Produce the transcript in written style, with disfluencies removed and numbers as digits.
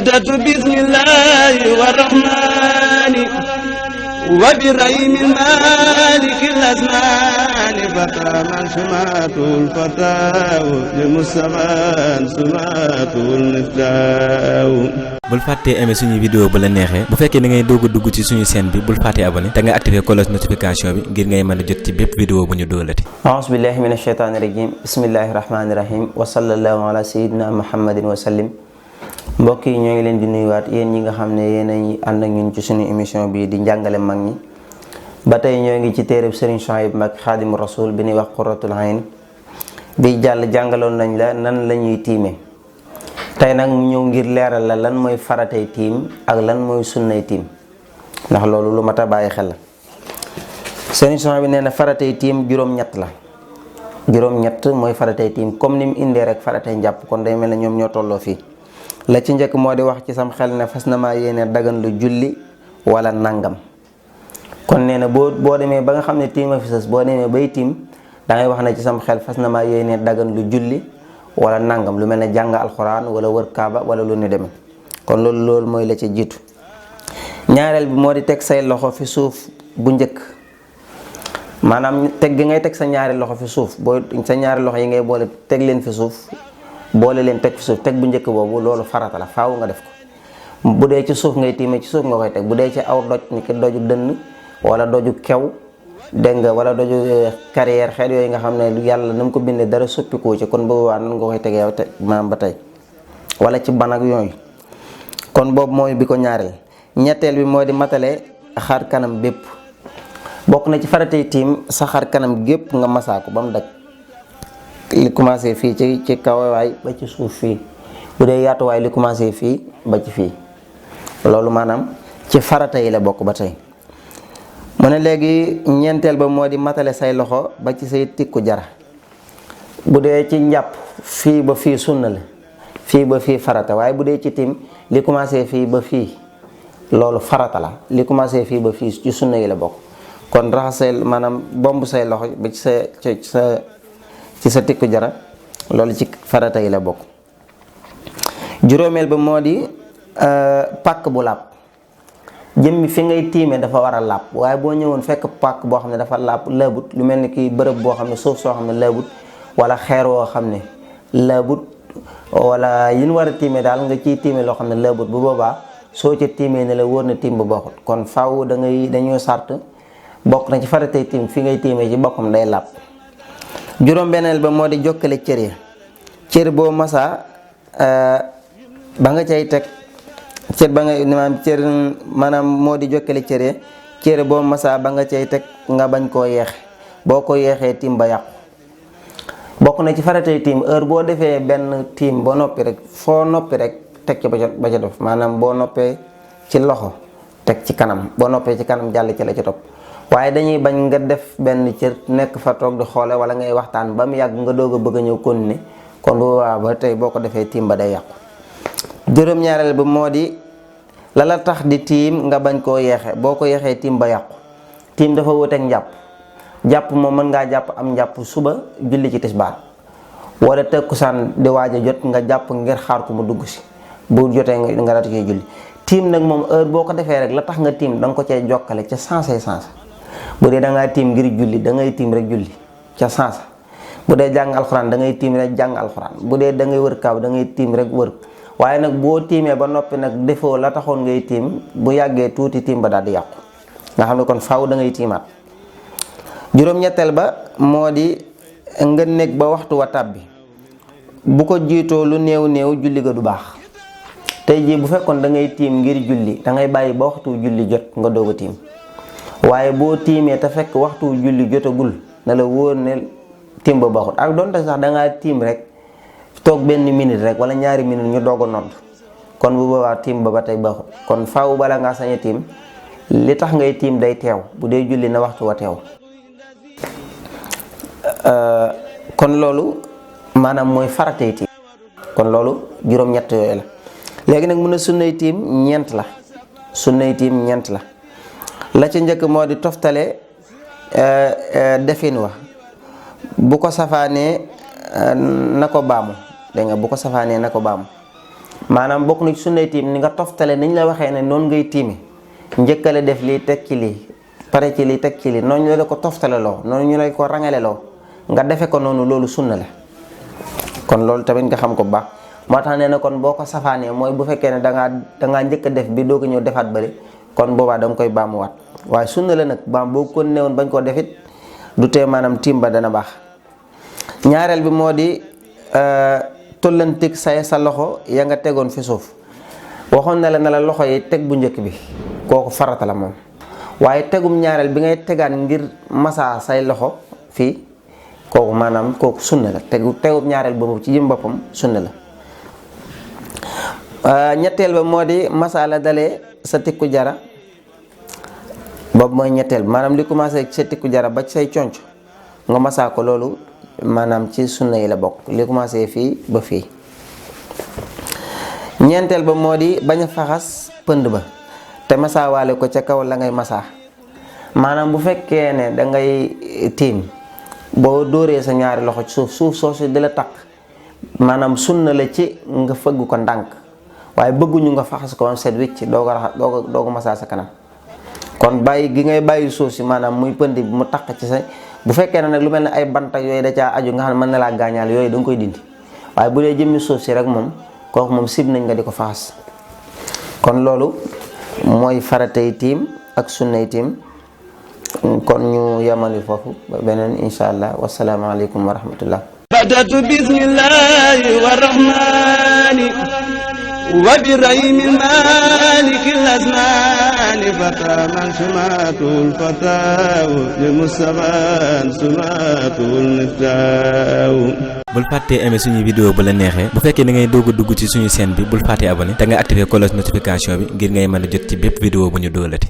بدأت بسم الله والرحمن وبرحيم المالك الأزمان فتى من سماته الفتاة لمصطفى سماته المفتاح. bul fàttee aimer suñu vidéo bu la neexee bu fekkee da ngay doog a dugg ci suñu chaîne bi bul fàttee abonné te nga activer cloche notification bi ngir ngay mën a jot ci bépp vidéo bu ñu doolati. a'uuzu billahi mina shaytaani rajim bismillahi rahmaani rahim wa sallallahu ala sayyidina muhammadin wa sallim. mbokk yi ñoo ngi leen di nuyuwaat yéen ñi nga xam ne yéen a ànd ak ñun ci suñu émission bi di njàngale mag ñi ba tey ñoo ngi ci téereb Serigne Souhaïbou Mbacké Xaadimu Rasuul bi ñuy wax Qurratul Ayn bi jàll jàngaloon nañ la nan la ñuy tiime tey nag mu ñëw ngir leeral la lan mooy faratay tiim ak lan mooy sunnay tiim ndax loolu lu mat a bàyyi xel la. Serigne Souhaïbou bi nee na faratay tiim juróom-ñett la juróom-ñett mooy faratay tiim comme ni mu indee rek faratay njàpp kon day mel ne ñoom ñoo tolloo fii. la ci njëkk moo di wax ci sam xel ne fas na maa yéene dagan lu julli wala nangam kon nee na boo demee ba nga xam ne tiima fi sës boo demee bay tiim dangay wax ne ci sam xel fas na maa yéene dagan lu julli wala nangam lu mel ne jàng alxuraan wala wër kaaba wala lu ni demee kon loolu mooy la ci jiitu. ñaareel bi moo di teg say loxo fi suuf bu njëkk maanaam teg gi ngay teg sa ñaari loxo fi suuf boo sa ñaari loxo yi ngay boole teg leen fi suuf boole leen teg fi suuf teg bu njëkk boobu loolu farata la faaw nga def ko bu dee ci suuf ngay tiimee ci suuf nga koy teg bu dee ci aw doj ni ki doju dënn wala doju kew dégg nga wala doju carrière xeet yooyu nga xam ne yàlla na mu ko bindee dara soppikoo ci kon boobu waa nan nga koy teg yow te maam ba tey wala ci ban ak yooyu kon boobu mooy bi ko ñaareel. ñetteel bi moo di matale xar kanam bépp bokk na ci faratay tiim sa xar kanam gépp nga masaa ko ba mu daj li commencé fii ci kawawaay ba ci suuf fii bu dee yaatuwaay li commencé fii ba ci fii loolu maanaam ci farata yi la bokk ba tey. mu ne léegi ñeenteel ba moo di matale say loxo ba ci say tikku jara bu dee ci njàpp fii ba fii sunna la fii ba fii farata waaye bu dee ci tiim li commencé fii ba fii loolu farata la li commencé fii ba fii ci sunna yi la bokk kon raxasay maanaam bomb say loxo ba ci sa tikku jara loolu ci farata yi la bokk. juróomeel ba moo di pàkk bu làpp jëmmi fi ngay tiime dafa war a làpp waaye boo ñëwoon fekk pàkk boo xam ne dafa làpp laabut lu mel ni kii bërëb boo xam ne suuf soo xam ne laabut wala xeer woo xam ne laabut wala yin war a tiime daal nga ciy tiime loo xam ne laabut bu boobaa soo ca tiimee ne la wóor na tiim ba bokkut kon faaw dañuy sart bokk na ci faratay tiim fi ngay tiimee ci boppam day làpp. juróom-benneel ba moo di jokkale cër ya cër boo masaa ba nga cay teg cër ba nga maanaam moo di jokkale cër ya cër boo masaa ba nga cay teg nga bañ koo yeexe boo ko yeexee tiim ba yàqu. bokk na ci faratay tiim heure boo defee benn tiim ba noppi rek foo noppi rek teg ci ba ca def maanaam boo noppee ci loxo teg ci kanam boo noppee ci kanam jàll ci la ci topp waaye dañuy bañ nga def benn cër nekk fa toog di xoole wala ngay waxtaan ba mu yàgg nga doog a bëgg a ñëw continuer kon bu boobaa ba tey boo ko defee tiim ba day yàqu. juróom-ñaareel ba moo di la tax di tiim nga bañ koo yeexe boo ko yeexee tiim ba yàqu tiim dafa wuteeg njàpp jàpp moom mën ngaa jàpp am njàpp suba julli ci tisbaar wala takkusaan di waaj a jot nga jàpp ngir xaar ko mu dugg si bu jotee nga daal di koy julli. tiim nag moom heure boo ko defee rek la tax nga tiim da nga ko cay jokkale ca sensé bu dee da ngaa tiim ngir julli da ngay tiim rek julli ca sansa bu dee jàng alxuraan da ngay tiim rek jàng alxuraan bu dee da ngay wër kaaw da ngay tiim rek wër waaye nag boo tiimee ba noppi nag defoo la taxoon ngay tiim bu yàggee tuuti tiim ba daal di yàqu nga xam ne kon faaw da ngay tiimaat. juróom-ñetteel ba moo di nga nekk ba waxtu wa tàbbi bu ko jiitoo lu néew julli ga du baax tey jii bu fekkoon da ngay tiim ngir julli da ngay bàyyi ba waxtu julli jot nga doog a tiim. waaye boo tiimee te fekk waxtu julli jotagul na la wóor ne tiim ba baaxut ak doonte sax dangaa tiim rek toog benn minute rek wala ñaari minute ñu doog a nodd kon bu boobaa tiim ba tey baaxut kon faaw bala ngaa sañ a tiim li tax ngay tiim day teew bu dee julli na waxtu wa teew. kon loolu maanaam mooy faratay tiim kon loolu juróom-ñett yooyu la léegi nag mun a sunnay tiim ñeent la la ca njëkk moo di toftale defin wa bu ko safaanee na ko baamu dégg nga bu ko safaanee na ko baamu maanaam bokk na ci sunnay tiim ni nga toftale niñ la waxee ne noonu ngay tiime njëkkale def lii teg ci lii pare ci lii teg ci lii noonu ñu la ko toftale loo noonu ñu lay ko rangale loo nga defe ko noonu loolu sunna la kon loolu tamit nga xam ko bu baax moo tax nee na kon boo ko safaanee mooy bu fekkee ne dangaa njëkk a def bi doog a ñëw defaat bëri kon boobaa da nga koy baamuwaat waaye sunna la nag baam boo ko newoon bañ koo defit du tee maanaam tiim ba dana baax. ñaareel bi moo di tollantik sa loxo ya nga tegoon fi suuf waxoon na la ne la loxo yi teg bu njëkk bi kooku farata la moom waaye tegum ñaareel bi ngay tegaan ngir masa say loxo fii kooku maanaam kooku sunna la tegum ñaareel boobu ci jëm boppam sunna la. ñetteel ba moo di masa la dalee sa tikku jara boobu mooy ñetteel maanaam li commencé sa tikku jara ba ci say conc nga masa ko loolu maanaam ci sunna yi la bokk li commencé fii ba fii. ñeenteel ba moo di bañ a faxas pënd ba te masa waale ko ca kaw la ngay masa maanaam bu fekkee ne da ngay tiim boo dóoree sa ñaari loxo ci suuf soosu di la takk maanaam sunna la ci nga fëgg ko ndànk waaye bëgguñu nga faxas ko set wicc doo ko masa sa kanam kon bàyyi gi ngay bàyyi suuf si maanaam muy pënd bi mu takk ci sa bu fekkee ne nag lu mel ne ay bant ak yooyu da caa aju nga xam ne mën na laa gaañaal yooyu da nga koy dindi waaye bu dee jëmmi suuf si rek moom kooku moom sib nañ nga di ko faxas kon loolu mooy faratay tiim ak sunnay tiim kon ñu yamali foofu ba beneen insha allah wasalaamaaleykum wa rahmatullah. بدأت بسم الله والرحمن وبرحيم المالك الأزمان فتى من سماته الفتاة لمصطفى سماته المفتاح. bul fàttee aimer suñu vidéo bu la neexee bu fekkee da ngay doog a dugg ci suñu chaîne bi bul fàttee abonné te nga activer cloche notification bi ngir ngay mën a jot ci bépp vidéo bu ñu dóolati.